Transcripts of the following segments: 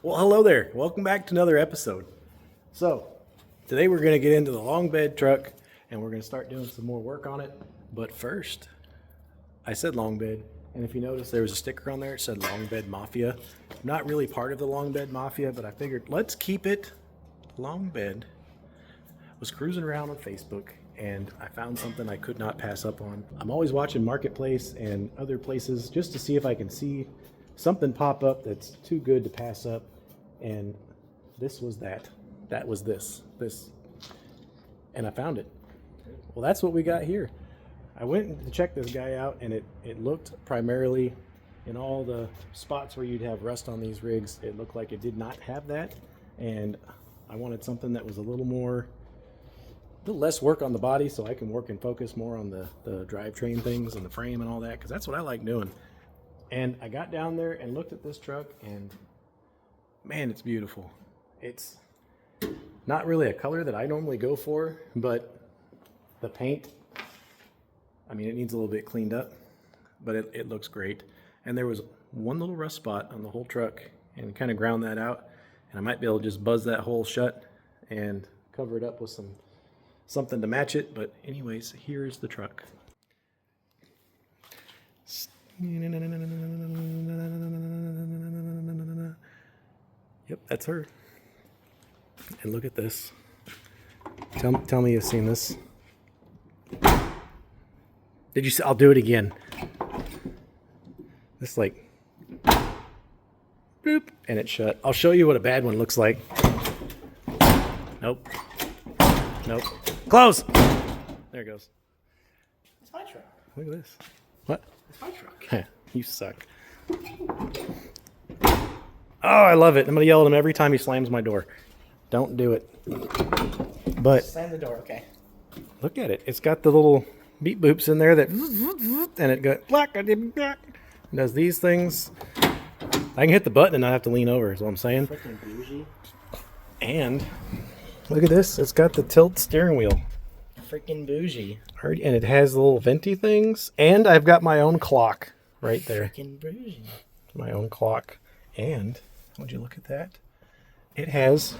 Well, hello there. Welcome back to another episode. So, today we're going to get into the long bed truck and we're going to start doing some more work on it. But first, I said long bed, and if you notice, there was a sticker on there. It said Long Bed Mafia. I'm not really part of the Long Bed Mafia, but I figured let's keep it long bed. I was cruising around on Facebook and I found something I could not pass up on. I'm always watching Marketplace and other places just to see if I can see something pop up that's too good to pass up. And this was that. That was this. And I found it. Well, that's what we got here. I went to check this guy out, and it looked primarily in all the spots where you'd have rust on these rigs. It looked like it did not have that, and I wanted something that was a little less work on the body, so I can work and focus more on the drivetrain things and the frame and all that, because that's what I like doing. And I got down there and looked at this truck, and man, it's beautiful. It's not really a color that I normally go for, but the paint, I mean, it needs a little bit cleaned up, but it looks great. And there was one little rust spot on the whole truck, and kind of ground that out, and I might be able to just buzz that hole shut and cover it up with something to match it. But anyways, here's the truck. Yep, that's her. And look at this. Tell me you've seen this. Did you see? I'll do it again. This like, boop, and it shut. I'll show you what a bad one looks like. Nope. Close. There it goes. It's my truck. Look at this. What? It's my truck. You suck. Oh, I love it. I'm going to yell at him every time he slams my door. Don't do it. But Slam the door, okay. look at it. It's got the little beep boops in there that, and it goes, black, does these things. I can hit the button and not have to lean over, is what I'm saying. Freaking bougie. And look at this. It's got the tilt steering wheel. Freaking bougie. And it has the little venti things. And I've got my own clock right there. Freaking bougie. My own clock. And would you look at that? It has,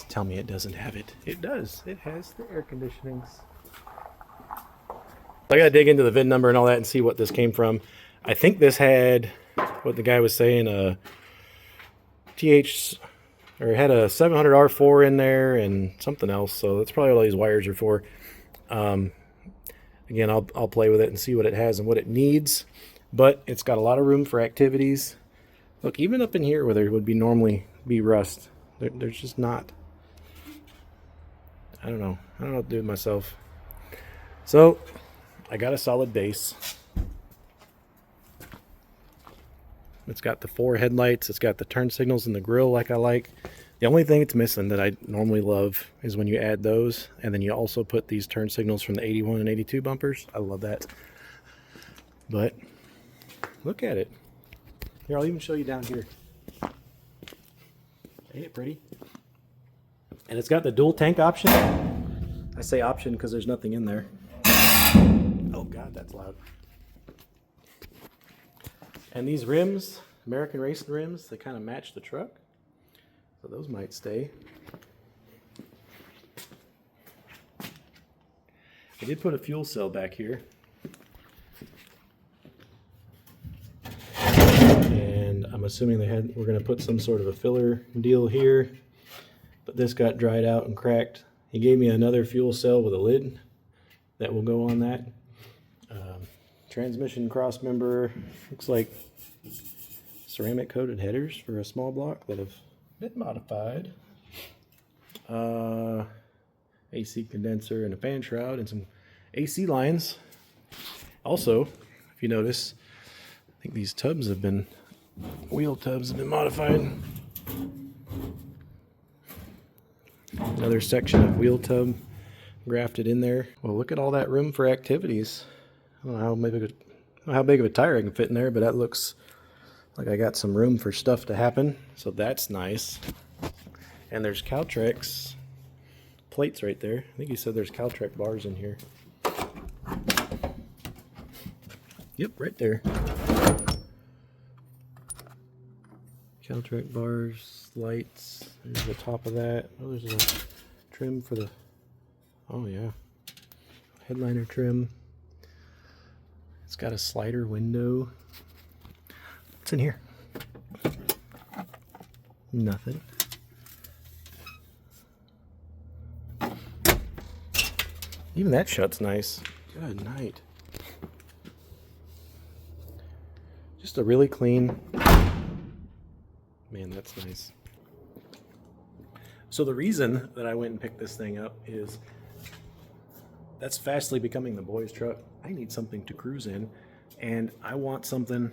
tell me it doesn't have it. It does. It has the air conditionings. I gotta dig into the VIN number and all that and see what this came from. I think this had what the guy was saying, it had a 700 R4 in there and something else. So that's probably what all these wires are for. Again, I'll play with it and see what it has and what it needs. But it's got a lot of room for activities. Look, even up in here where there would normally be rust, there's just not. I don't know what to do with myself. So I got a solid base. It's got the 4 headlights. It's got the turn signals and the grille like I like. The only thing it's missing that I normally love is when you add those, and then you also put these turn signals from the 81 and 82 bumpers. I love that. But look at it. Here, I'll even show you down here. Ain't it pretty? And it's got the dual tank option. I say option because there's nothing in there. Oh God, that's loud. And these rims, American Racing rims, they kind of match the truck. So those might stay. I did put a fuel cell back here. I'm assuming we're going to put some sort of a filler deal here, but this got dried out and cracked. He gave me another fuel cell with a lid that will go on that. Transmission cross member, looks like ceramic coated headers for a small block that have been modified. AC condenser and a fan shroud and some AC lines. Also, if you notice, I think these wheel tubs have been modified. Another section of wheel tub grafted in there. Well, look at all that room for activities. I don't know how big of a tire I can fit in there, but that looks like I got some room for stuff to happen. So that's nice. And there's Caltrex plates right there. I think he said there's Caltrex bars in here. Yep, right there. Caltrek bars, lights. There's the top of that. Oh, there's a trim for the. Oh yeah, headliner trim. It's got a slider window. What's in here? Nothing. Even that shut's nice. Good night. Just a really clean. Man, that's nice. So the reason that I went and picked this thing up is that's fastly becoming the boys' truck. I need something to cruise in, and I want something,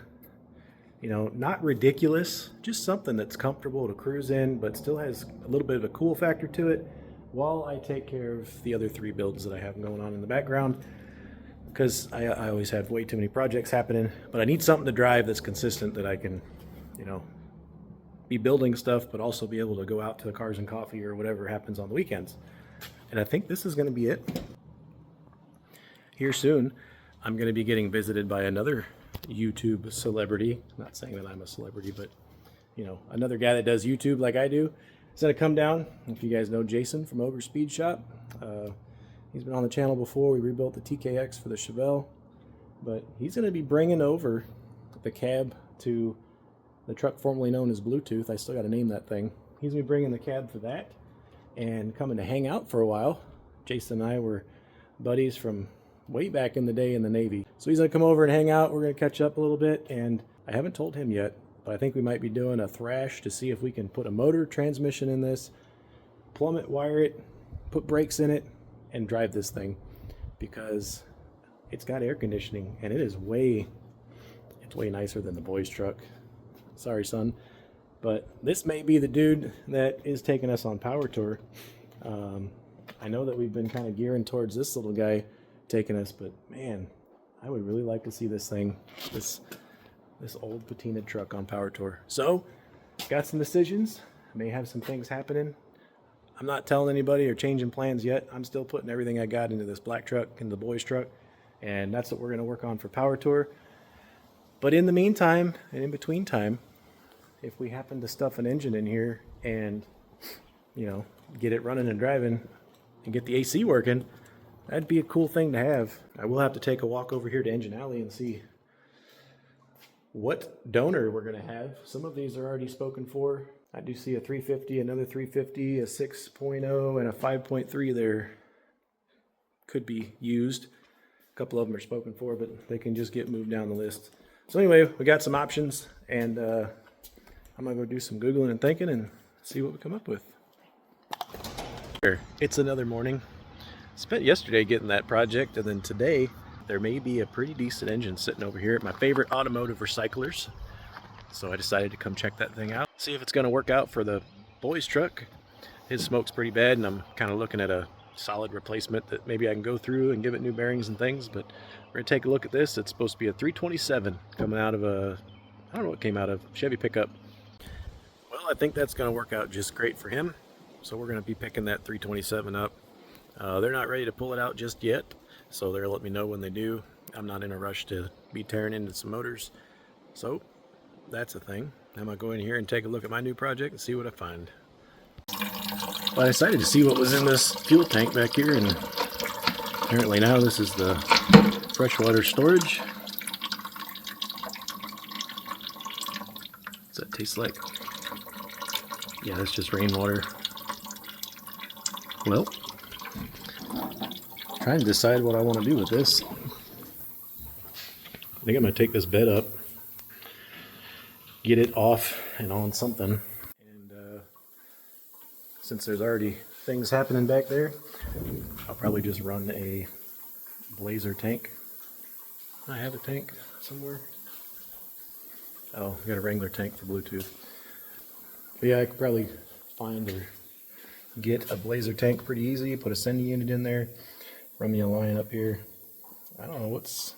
you know, not ridiculous, just something that's comfortable to cruise in, but still has a little bit of a cool factor to it while I take care of the other 3 builds that I have going on in the background, because I always have way too many projects happening, but I need something to drive that's consistent that I can, you know, be building stuff, but also be able to go out to the Cars and Coffee or whatever happens on the weekends. And I think this is going to be it. Here soon, I'm going to be getting visited by another YouTube celebrity. I'm not saying that I'm a celebrity, but you know, another guy that does YouTube like I do. He's going to come down. If you guys know Jason from Over Speed Shop, he's been on the channel before. We rebuilt the TKX for the Chevelle, but he's going to be bringing over the cab to the truck formerly known as Bluetooth. I still got to name that thing. He's going to be bringing the cab for that and coming to hang out for a while. Jason and I were buddies from way back in the day in the Navy. So he's going to come over and hang out. We're going to catch up a little bit, and I haven't told him yet, but I think we might be doing a thrash to see if we can put a motor transmission in this, plumb it, wire it, put brakes in it, and drive this thing, because it's got air conditioning, and it's way nicer than the boys' truck. Sorry, son, but this may be the dude that is taking us on Power Tour. I know that we've been kind of gearing towards this little guy taking us, but man, I would really like to see this thing, this old patina truck on Power Tour. So, got some decisions. I may have some things happening. I'm not telling anybody or changing plans yet. I'm still putting everything I got into this black truck, into the boys' truck, and that's what we're going to work on for Power Tour. But in the meantime, and in between time, if we happen to stuff an engine in here and, you know, get it running and driving and get the AC working, that'd be a cool thing to have. I will have to take a walk over here to Engine Alley and see what donor we're going to have. Some of these are already spoken for. I do see a 350, another 350, a 6.0, and a 5.3 there could be used. A couple of them are spoken for, but they can just get moved down the list. So anyway, we got some options, and I'm going to go do some Googling and thinking and see what we come up with. It's another morning. Spent yesterday getting that project, and then today there may be a pretty decent engine sitting over here at my favorite automotive recyclers. So I decided to come check that thing out, see if it's going to work out for the boys' truck. His smoke's pretty bad, and I'm kind of looking at a solid replacement that maybe I can go through and give it new bearings and things, but we're going to take a look at this. It's supposed to be a 327 coming out of a, I don't know what came out of, Chevy pickup. Well, I think that's going to work out just great for him. So we're going to be picking that 327 up. They're not ready to pull it out just yet, so they'll let me know when they do. I'm not in a rush to be tearing into some motors. So that's a thing. I'm going to go in here and take a look at my new project and see what I find. Well, I decided to see what was in this fuel tank back here, and apparently now this is the freshwater storage. What's that taste like? Yeah, that's just rainwater. Well, trying to decide what I want to do with this. I think I'm going to take this bed up, get it off and on something, and since there's already things happening back there, I'll probably just run a Blazer tank. I have a tank somewhere. Oh, I got a Wrangler tank for Bluetooth. But yeah, I could probably find or get a Blazer tank pretty easy, put a sending unit in there, run me a line up here. I don't know what's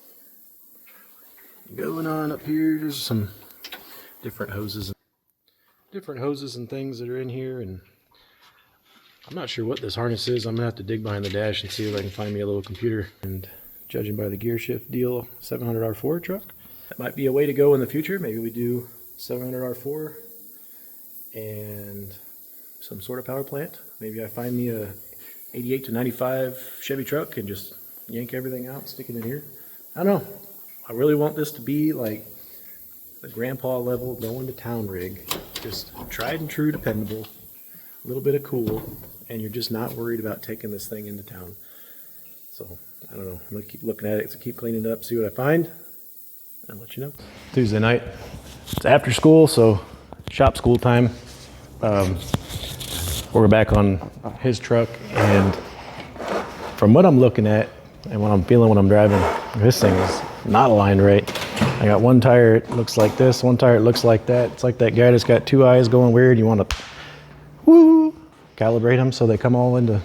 going on up here. There's some different hoses and things that are in here, and I'm not sure what this harness is. I'm gonna have to dig behind the dash and see if I can find me a little computer. And judging by the gear shift deal, 700 R4 truck, that might be a way to go in the future. Maybe we do 700 R4 and some sort of power plant. Maybe I find me a 88 to 95 Chevy truck and just yank everything out, stick it in here. I don't know. I really want this to be like the grandpa level going to town rig. Just tried and true, dependable, a little bit of cool, and you're just not worried about taking this thing into town. So I don't know. I'm gonna keep looking at it, so keep cleaning it up, see what I find, and let you know. Tuesday night. It's after school, so shop school time. We're back on his truck, and from what I'm looking at and what I'm feeling when I'm driving, this thing is not aligned right. I got one tire, it looks like this, one tire, it looks like that. It's like that guy that's got two eyes going weird. You want to calibrate them so they come all into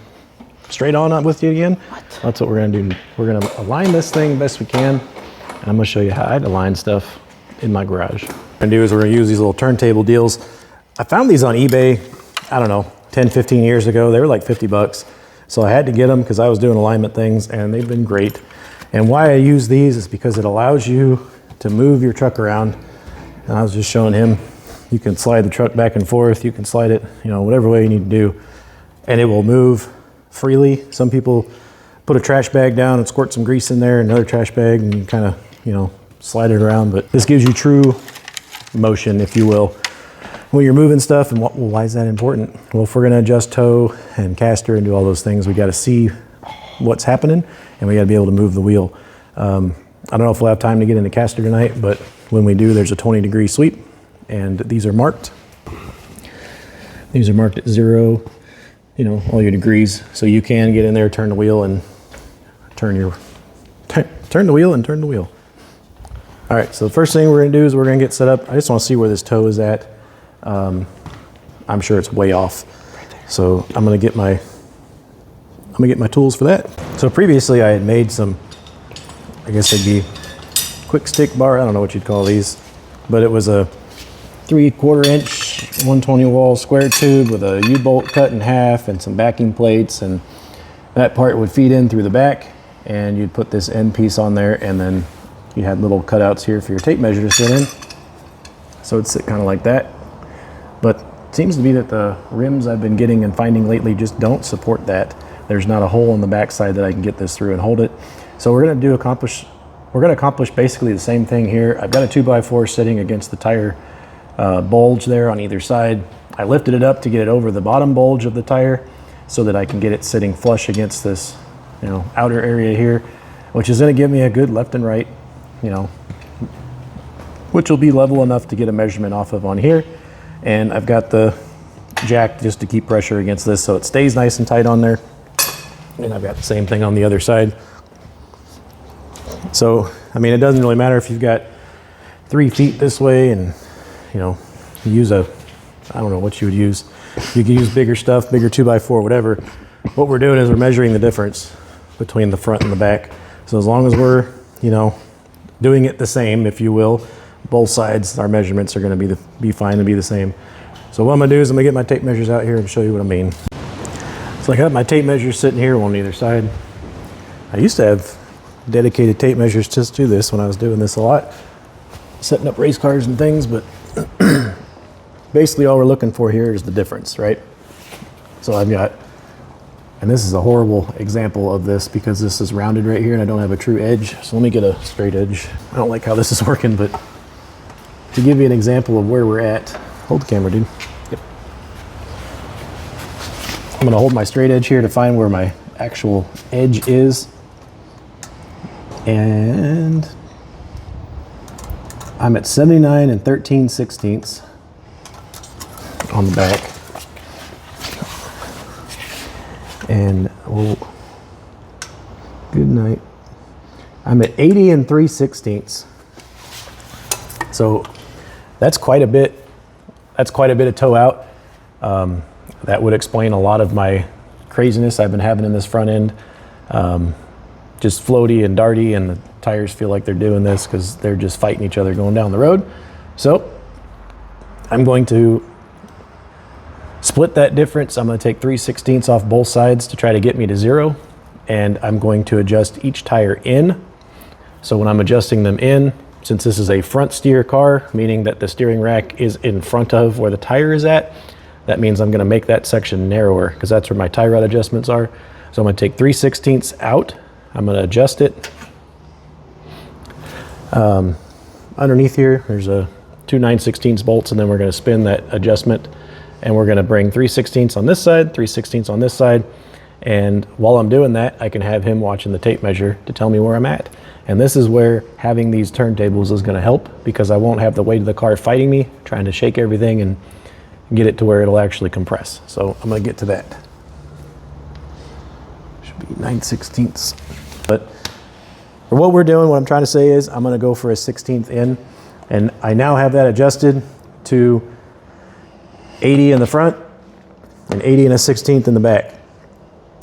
straight on up with you again. That's what we're gonna do. We're gonna align this thing best we can, and I'm gonna show you how I'd align stuff in my garage. What we're gonna do is we're gonna use these little turntable deals. I found these on eBay, I don't know, 10, 15 years ago. They were like 50 bucks. So I had to get them because I was doing alignment things, and they've been great. And why I use these is because it allows you to move your truck around. And I was just showing him, you can slide the truck back and forth, you can slide it, whatever way you need to do, and it will move freely. Some people put a trash bag down and squirt some grease in there, another trash bag, and you kind of, slide it around. But this gives you true motion, if you will, when you're moving stuff. And why is that important? Well, if we're gonna adjust tow and caster and do all those things, we gotta see what's happening, and we gotta be able to move the wheel. I don't know if we'll have time to get into caster tonight, but when we do, there's a 20-degree sweep, and these are marked. These are marked at 0, all your degrees. So you can get in there, turn the wheel, and turn the wheel. All right, so the first thing we're gonna do is we're gonna get set up. I just wanna see where this toe is at. I'm sure it's way off. So I'm gonna get my tools for that. So previously I had made some, I guess they'd be quick stick bar, I don't know what you'd call these, but it was a 3/4 inch 120 wall square tube with a U-bolt cut in half and some backing plates, and that part would feed in through the back, and you'd put this end piece on there, and then you had little cutouts here for your tape measure to sit in. So it'd sit kind of like that. But it seems to be that the rims I've been getting and finding lately just don't support that. There's not a hole in the backside that I can get this through and hold it. So we're gonna accomplish basically the same thing here. I've got a 2x4 sitting against the tire bulge there on either side. I lifted it up to get it over the bottom bulge of the tire so that I can get it sitting flush against this, outer area here, which is gonna give me a good left and right, which will be level enough to get a measurement off of on here. And I've got the jack just to keep pressure against this so it stays nice and tight on there. And I've got the same thing on the other side. So, it doesn't really matter if you've got 3 feet this way and, you use I don't know what you would use. You can use bigger stuff, bigger 2x4, whatever. What we're doing is we're measuring the difference between the front and the back. So as long as we're, doing it the same, if you will, both sides, our measurements are gonna be fine and be the same. So what I'm gonna do is I'm gonna get my tape measures out here and show you what I mean. So I got my tape measures sitting here on either side. I used to have dedicated tape measures just to this when I was doing this a lot, setting up race cars and things, but basically all we're looking for here is the difference, right? So I've got, and this is a horrible example of this because this is rounded right here and I don't have a true edge. So let me get a straight edge. I don't like how this is working, but to give you an example of where we're at, hold the camera, dude. Yep. I'm gonna hold my straight edge here to find where my actual edge is. And I'm at 79 and 13/16 on the back. And good night. I'm at 80 and 3/16. So that's quite a bit. That's quite a bit of toe out. That would explain a lot of my craziness I've been having in this front end. Just floaty and darty, and the tires feel like they're doing this because they're just fighting each other going down the road. So I'm going to split that difference. I'm going to take 3/16 off both sides to try to get me to 0. And I'm going to adjust each tire in. So when I'm adjusting them in, since this is a front steer car, meaning that the steering rack is in front of where the tire is at, that means I'm gonna make that section narrower because that's where my tie rod adjustments are. So I'm gonna take 3/16 out. I'm gonna adjust it. Underneath here, there's two 9/16 bolts, and then we're gonna spin that adjustment, and we're gonna bring 3/16 on this side, 3/16 on this side. And while I'm doing that, I can have him watching the tape measure to tell me where I'm at. And this is where having these turntables is gonna help, because I won't have the weight of the car fighting me, trying to shake everything and get it to where it'll actually compress. So I'm gonna get to that. Should be 9/16. But for what we're doing, what I'm trying to say is I'm gonna go for a 16th in, and I now have that adjusted to 80 in the front and 80 and a 16th in the back.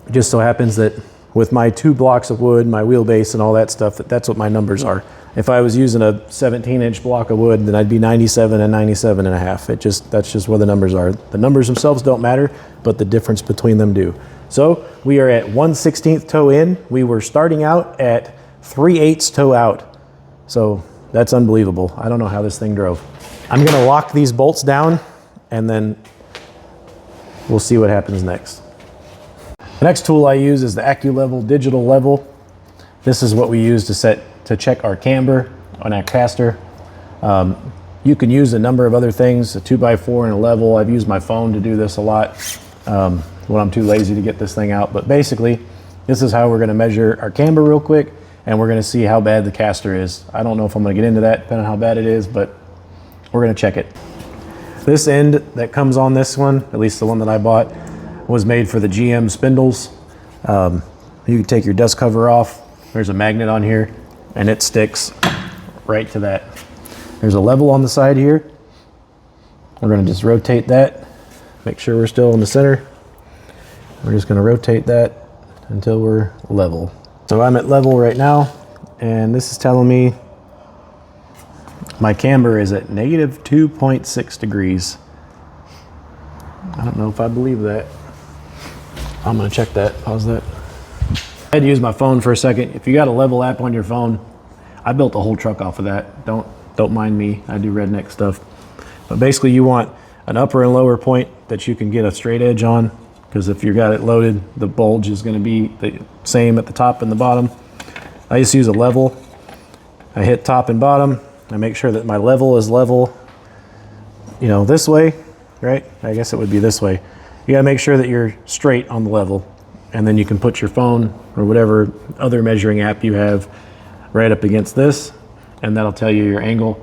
It just so happens that with my 2 blocks of wood, my wheelbase and all that stuff, that's what my numbers are. If I was using a 17-inch block of wood, then I'd be 97 and 97 and a half. That's just where the numbers are. The numbers themselves don't matter, but the difference between them do. So we are at 1/16 toe in. We were starting out at 3/8 toe out. So that's unbelievable. I don't know how this thing drove. I'm gonna lock these bolts down, and then we'll see what happens next. The next tool I use is the AccuLevel digital level. This is what we use to check our camber on our caster. You can use a number of other things, a 2x4 and a level. I've used my phone to do this a lot when I'm too lazy to get this thing out. But basically, this is how we're gonna measure our camber real quick, and we're gonna see how bad the caster is. I don't know if I'm gonna get into that, depending on how bad it is, but we're gonna check it. This end that comes on this one, at least the one that I bought, was made for the GM spindles. You can take your dust cover off. There's a magnet on here, and it sticks right to that. There's a level on the side here. We're gonna just rotate that, make sure we're still in the center. We're just gonna rotate that until we're level. So I'm at level right now, and this is telling me my camber is at negative 2.6 degrees. I don't know if I believe that. I'm gonna check that, pause that. I had to use my phone for a second. If you got a level app on your phone, I built a whole truck off of that. Don't mind me, I do redneck stuff. But basically you want an upper and lower point that you can get a straight edge on, because if you got it loaded, the bulge is gonna be the same at the top and the bottom. I just use a level. I hit top and bottom. I make sure that my level is level, this way, right? I guess it would be this way. You gotta make sure that you're straight on the level, and then you can put your phone or whatever other measuring app you have right up against this, and that'll tell you your angle.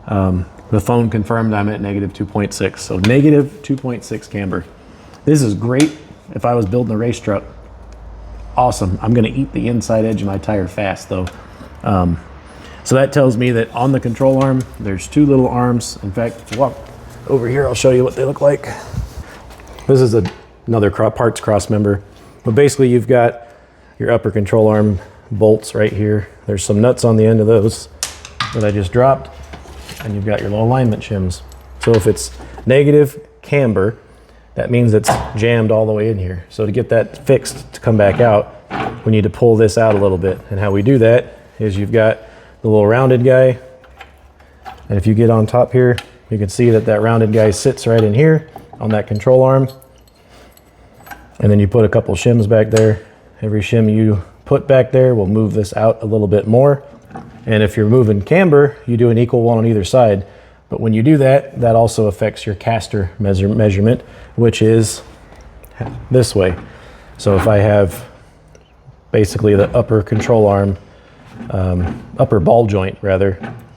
The phone confirmed I'm at negative 2.6, so negative 2.6 camber. This is great if I was building a race truck. Awesome. I'm gonna eat the inside edge of my tire fast though. So that tells me that on the control arm, there's 2 little arms. In fact, if you walk over here, I'll show you what they look like. This is another parts cross member. But basically you've got your upper control arm bolts right here. There's some nuts on the end of those that I just dropped, and you've got your little alignment shims. So if it's negative camber, that means it's jammed all the way in here. So to get that fixed to come back out, we need to pull this out a little bit. And how we do that is you've got the little rounded guy, and if you get on top here, you can see that rounded guy sits right in here on that control arm. And then you put a couple shims back there. Every shim you put back there will move this out a little bit more. And if you're moving camber, you do an equal one on either side. But when you do that, that also affects your caster measurement, which is this way. So if I have basically the upper control arm, upper ball joint rather,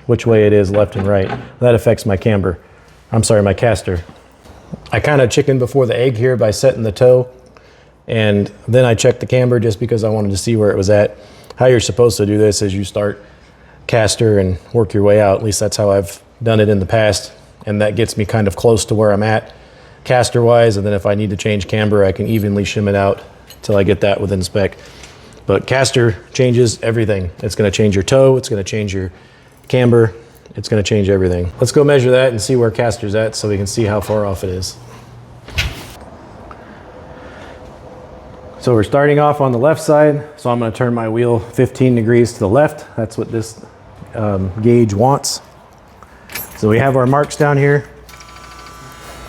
which way it is left and right, that affects my camber. I'm sorry, my caster. I kind of chicken before the egg here by setting the toe, and then I checked the camber just because I wanted to see where it was at. How you're supposed to do this is you start caster and work your way out. At least that's how I've done it in the past, and that gets me kind of close to where I'm at caster wise, and then if I need to change camber, I can evenly shim it out till I get that within spec. But caster changes everything. It's gonna change your toe, it's gonna change your camber, it's gonna change everything. Let's go measure that and see where caster's at so we can see how far off it is. So we're starting off on the left side, so I'm gonna turn my wheel 15 degrees to the left. That's what this gauge wants. So we have our marks down here.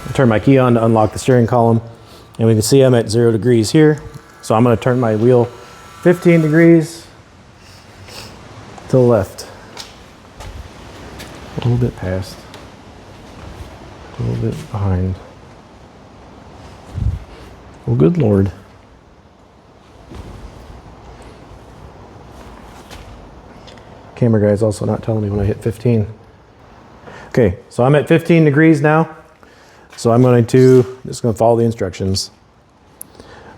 I'll turn my key on to unlock the steering column, and we can see I'm at 0 degrees here. So I'm going to turn my wheel 15 degrees to the left. A little bit past. A little bit behind. Well, good Lord. Camera guy's also not telling me when I hit 15. Okay, so I'm at 15 degrees now. So I'm just going to follow the instructions.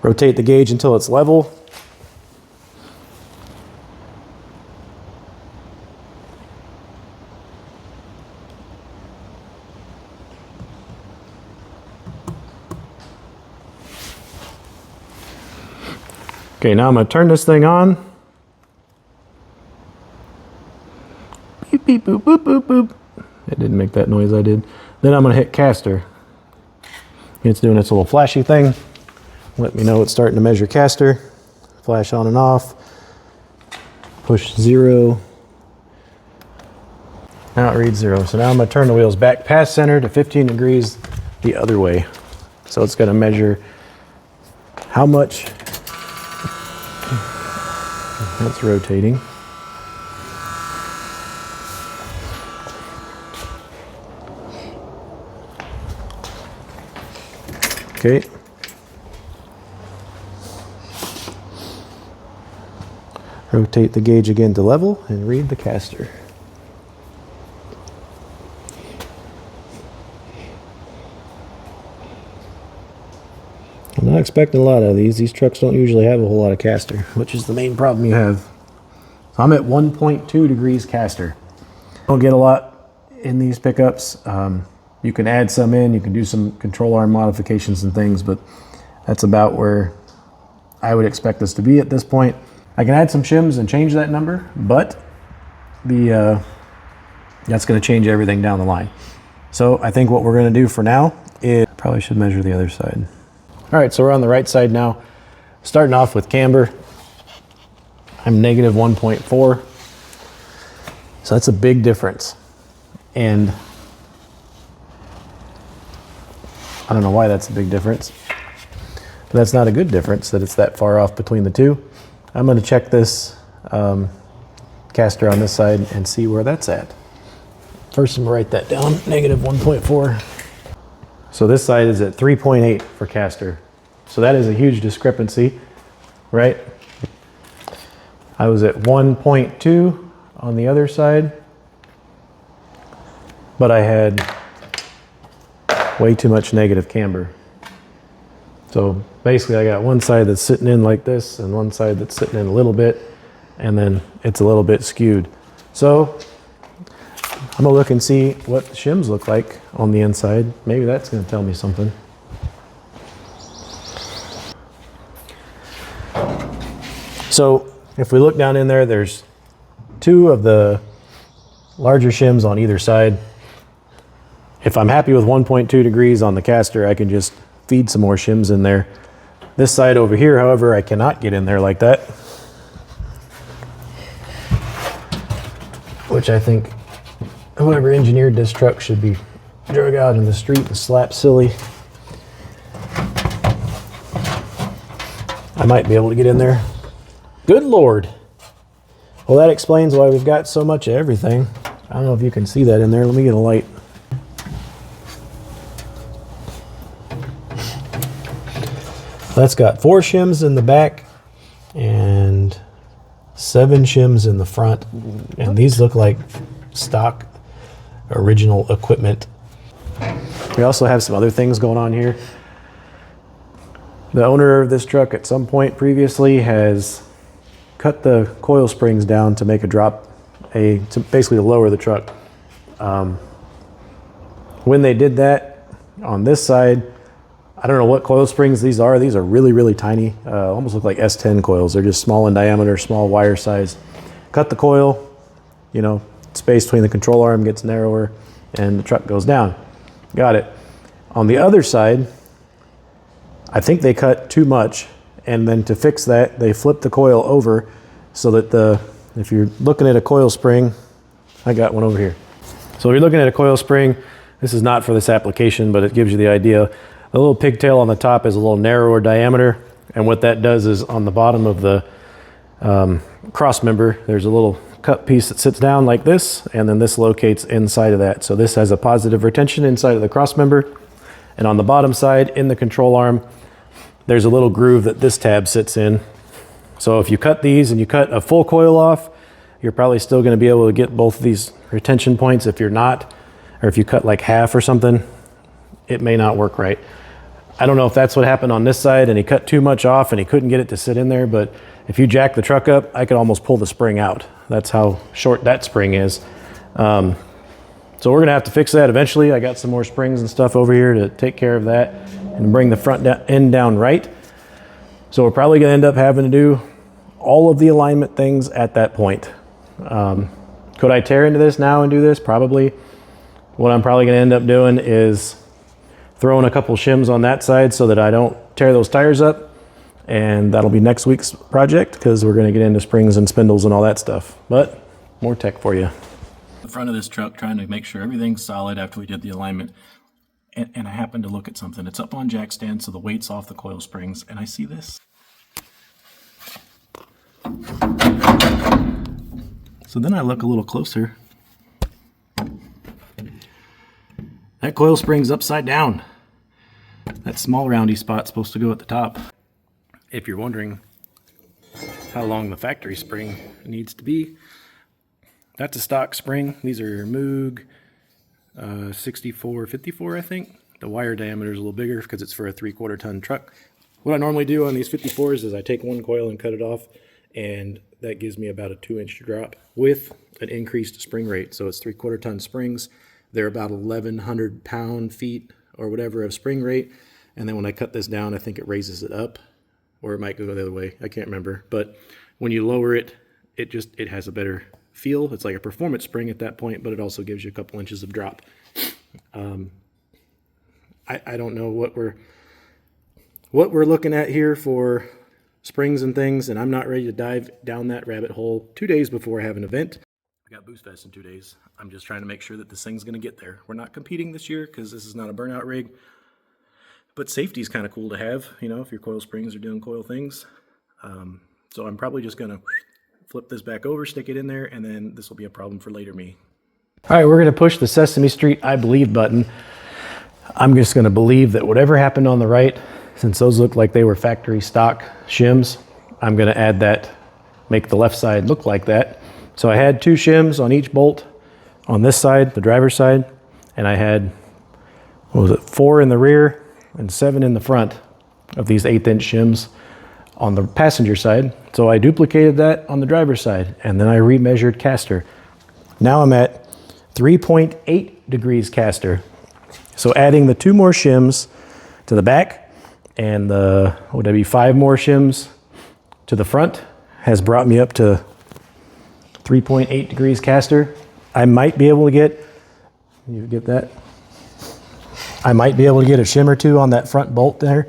Rotate the gauge until it's level. Okay, now I'm going to turn this thing on. Beep, beep, boop, boop, boop, boop. It didn't make that noise I did. Then I'm going to hit caster. It's doing its little flashy thing. Let me know it's starting to measure caster. Flash on and off. Push 0. Now it reads 0. So now I'm going to turn the wheels back past center to 15 degrees the other way. So it's going to measure how much that's rotating. Okay. Rotate the gauge again to level and read the caster. I'm not expecting a lot of these. These trucks don't usually have a whole lot of caster, which is the main problem you have. So I'm at 1.2 degrees caster. Don't get a lot in these pickups. You can add some in, you can do some control arm modifications and things, but that's about where I would expect this to be at this point. I can add some shims and change that number, but that's going to change everything down the line. So I think what we're going to do for now is probably should measure the other side. All right, so we're on the right side now. Starting off with camber, I'm negative 1.4. So that's a big difference. And I don't know why that's a big difference. But that's not a good difference that it's that far off between the two. I'm going to check this caster on this side and see where that's at. First, I'm going to write that down, negative 1.4. So this side is at 3.8 for caster. So that is a huge discrepancy, right? I was at 1.2 on the other side, but I had way too much negative camber. So basically I got one side that's sitting in like this and one side that's sitting in a little bit, and then it's a little bit skewed. So I'm gonna look and see what the shims look like on the inside. Maybe that's gonna tell me something. So if we look down in there, there's 2 of the larger shims on either side. If I'm happy with 1.2 degrees on the caster, I can just feed some more shims in there. This side over here, however, I cannot get in there like that. Which I think whoever engineered this truck should be drug out in the street and slapped silly. I might be able to get in there. Good Lord. Well, that explains why we've got so much of everything. I don't know if you can see that in there. Let me get a light. That's got 4 shims in the back and 7 shims in the front. And these look like stock original equipment. We also have some other things going on here. The owner of this truck at some point previously has cut the coil springs down to make a drop, to basically lower the truck. When they did that on this side, I don't know what coil springs these are. These are really, really tiny, almost look like S10 coils. They're just small in diameter, small wire size. Cut the coil, you know, space between the control arm gets narrower and the truck goes down. Got it. On the other side, I think they cut too much, and then to fix that, they flip the coil over so that if you're looking at a coil spring, I got one over here. So if you're looking at a coil spring, this is not for this application, but it gives you the idea. The little pigtail on the top is a little narrower diameter, and what that does is on the bottom of the cross member, there's a little cut piece that sits down like this, and then this locates inside of that. So this has a positive retention inside of the cross member, and on the bottom side in the control arm, there's a little groove that this tab sits in. So if you cut these and you cut a full coil off, you're probably still going to be able to get both of these retention points. If you're not, or if you cut like half or something, it may not work right. I don't know if that's what happened on this side and he cut too much off and he couldn't get it to sit in there, but if you jack the truck up, I could almost pull the spring out. That's how short that spring is. So we're gonna have to fix that eventually. I got some more springs and stuff over here to take care of that and bring the front end down right. So we're probably gonna end up having to do all of the alignment things at that point. Could I tear into this now and do this? Probably. What I'm probably gonna end up doing is throwing a couple shims on that side so that I don't tear those tires up. And that'll be next week's project because we're gonna get into springs and spindles and all that stuff. But more tech for you. The front of this truck, trying to make sure everything's solid after we did the alignment. And I happened to look at something. It's up on jack stand, so the weight's off the coil springs, and I see this. So then I look a little closer. That coil spring's upside down. That small roundy spot's supposed to go at the top. If you're wondering how long the factory spring needs to be, that's a stock spring. These are Moog 6454, I think. The wire diameter is a little bigger because it's for a 3/4 ton truck. What I normally do on these 54s is I take one coil and cut it off, and that gives me about a 2-inch drop with an increased spring rate. So it's 3/4 ton springs. They're about 1,100 pound-feet or whatever of spring rate. And then when I cut this down, I think it raises it up, or it might go the other way. I can't remember. But when you lower it, it has a better feel. It's like a performance spring at that point, but it also gives you a couple inches of drop. I don't know what we're looking at here for springs and things, and I'm not ready to dive down that rabbit hole 2 days before I have an event. I got Boost Fest in 2 days. I'm just trying to make sure that this thing's going to get there. We're not competing this year because this is not a burnout rig, but safety is kind of cool to have, you know, if your coil springs are doing coil things. So I'm probably just going to flip this back over, stick it in there, and then this will be a problem for later me. All right, we're going to push the Sesame Street I Believe button. I'm just going to believe that whatever happened on the right, since those look like they were factory stock shims, I'm going to add that, make the left side look like that. So I had 2 shims on each bolt on this side, the driver's side, and I had, 4 in the rear and 7 in the front of these 1/8-inch shims on the passenger side. So I duplicated that on the driver's side, and then I remeasured caster. Now I'm at 3.8 degrees caster. So adding the 2 more shims to the back and the, would that be 5 more shims to the front, has brought me up to 3.8 degrees caster. I might be able to get, you get that? I might be able to get a shim or 2 on that front bolt there,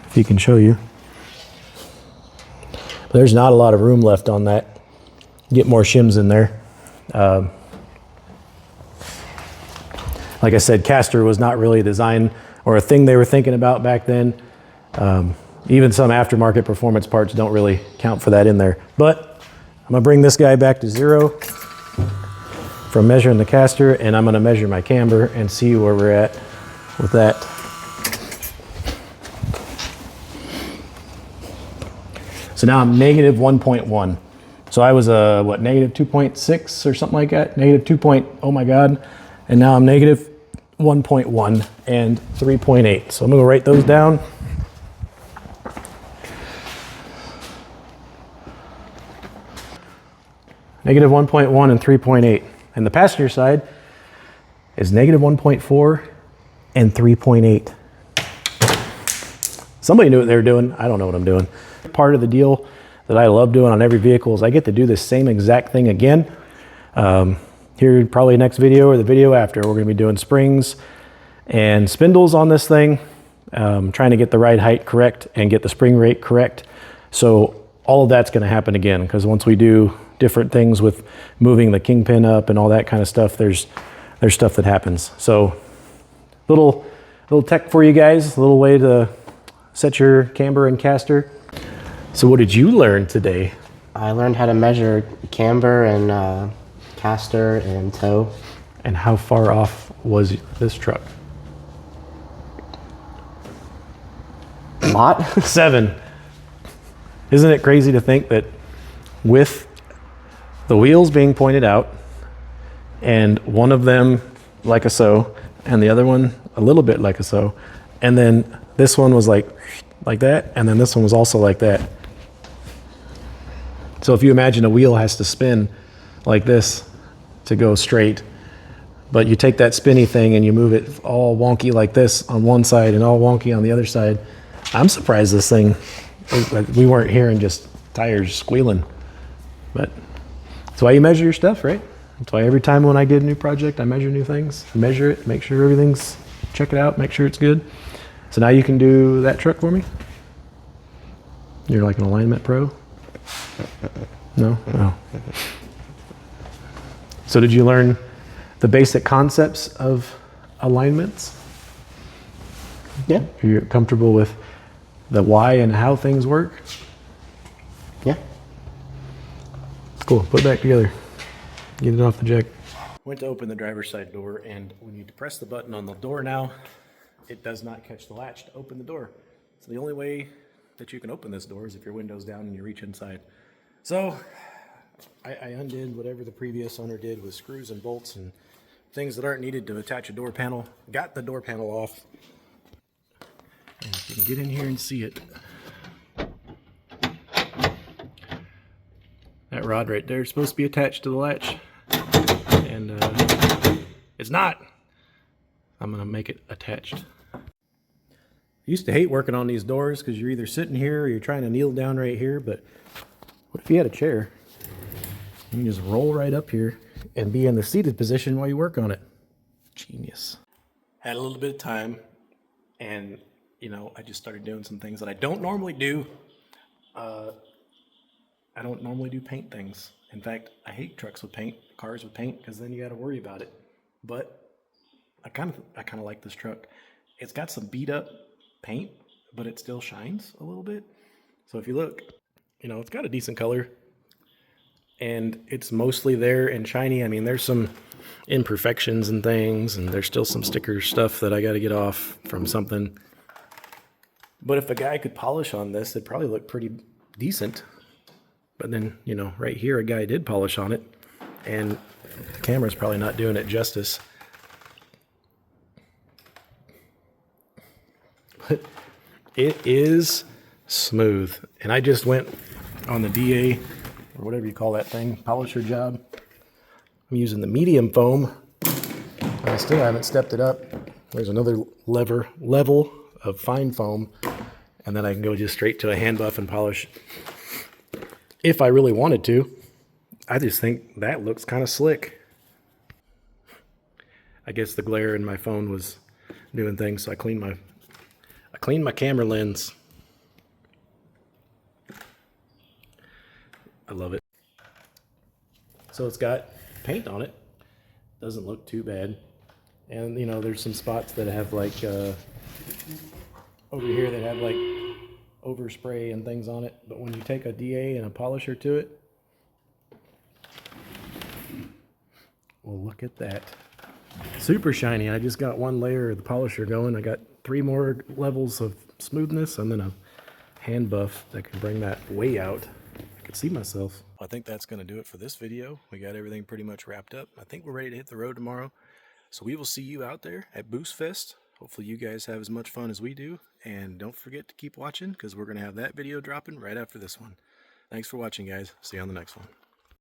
if you can show you. But there's not a lot of room left on that. Get more shims in there. Like I said, caster was not really a design or a thing they were thinking about back then. Even some aftermarket performance parts don't really count for that in there. But I'm gonna bring this guy back to 0 from measuring the caster, and I'm gonna measure my camber and see where we're at with that. So now I'm negative 1.1. So I was what, negative 2.6 or something like that? Negative 2. Oh my God. And now I'm negative 1.1 and 3.8. So I'm gonna write those down. Negative 1.1 and 3.8. And the passenger side is negative 1.4 and 3.8. Somebody knew what they were doing. I don't know what I'm doing. Part of the deal that I love doing on every vehicle is I get to do the same exact thing again. Here, probably next video or the video after, we're gonna be doing springs and spindles on this thing, trying to get the ride height correct and get the spring rate correct. So all of that's going to happen again, because once we do different things with moving the kingpin up and all that kind of stuff, there's stuff that happens. So little tech for you guys, a little way to set your camber and caster. So what did you learn today? I learned how to measure camber and caster and toe. And how far off was this truck? A lot. 7. Isn't it crazy to think that with the wheels being pointed out, and one of them like a so, and the other one a little bit like a so, and then this one was like that, and then this one was also like that. So if you imagine a wheel has to spin like this to go straight, but you take that spinny thing and you move it all wonky like this on one side and all wonky on the other side. I'm surprised this thing, we weren't hearing just tires squealing. But that's why you measure your stuff, right? That's why every time when I get a new project, I measure new things, measure it, make sure everything's, check it out, make sure it's good. So now you can do that truck for me? You're like an alignment pro? No? Oh. So did you learn the basic concepts of alignments? Yeah. You're comfortable with the why and how things work? Yeah. Cool. Put it back together. Get it off the jack. Went to open the driver's side door, and when you press the button on the door now, it does not catch the latch to open the door. So the only way that you can open this door is if your window's down and you reach inside. So I undid whatever the previous owner did with screws and bolts and things that aren't needed to attach a door panel. Got the door panel off. And you can get in here and see it. That rod right there is supposed to be attached to the latch. And it's not. I'm going to make it attached. I used to hate working on these doors because you're either sitting here or you're trying to kneel down right here. But what if you had a chair? You can just roll right up here and be in the seated position while you work on it. Genius. Had a little bit of time, and you know, I just started doing some things that I don't normally do. I don't normally do paint things. In fact, I hate trucks with paint, cars with paint, because then you got to worry about it. But I kind of like this truck. It's got some beat up paint, but it still shines a little bit. So if you look, you know, it's got a decent color, and it's mostly there and shiny. I mean, there's some imperfections and things, and there's still some sticker stuff that I got to get off from something. But if a guy could polish on this, it'd probably look pretty decent. But then, you know, right here, a guy did polish on it, and the camera's probably not doing it justice. But it is smooth. And I just went on the DA, or whatever you call that thing, polisher job. I'm using the medium foam. I still haven't stepped it up. There's another level of fine foam, and then I can go just straight to a hand buff and polish if I really wanted to. I just think that looks kind of slick. I guess the glare in my phone was doing things, so I cleaned my camera lens. I love it. So it's got paint on it. Doesn't look too bad. And you know, there's some spots that have like over here that have like overspray and things on it, but when you take a DA and a polisher to it, well, look at that. Super shiny. I just got one layer of the polisher going. I got 3 more levels of smoothness and then a hand buff that can bring that way out. I can see myself. I think that's going to do it for this video. We got everything pretty much wrapped up. I think we're ready to hit the road tomorrow. So we will see you out there at Boost Fest. Hopefully you guys have as much fun as we do. And don't forget to keep watching, because we're going to have that video dropping right after this one. Thanks for watching, guys. See you on the next one.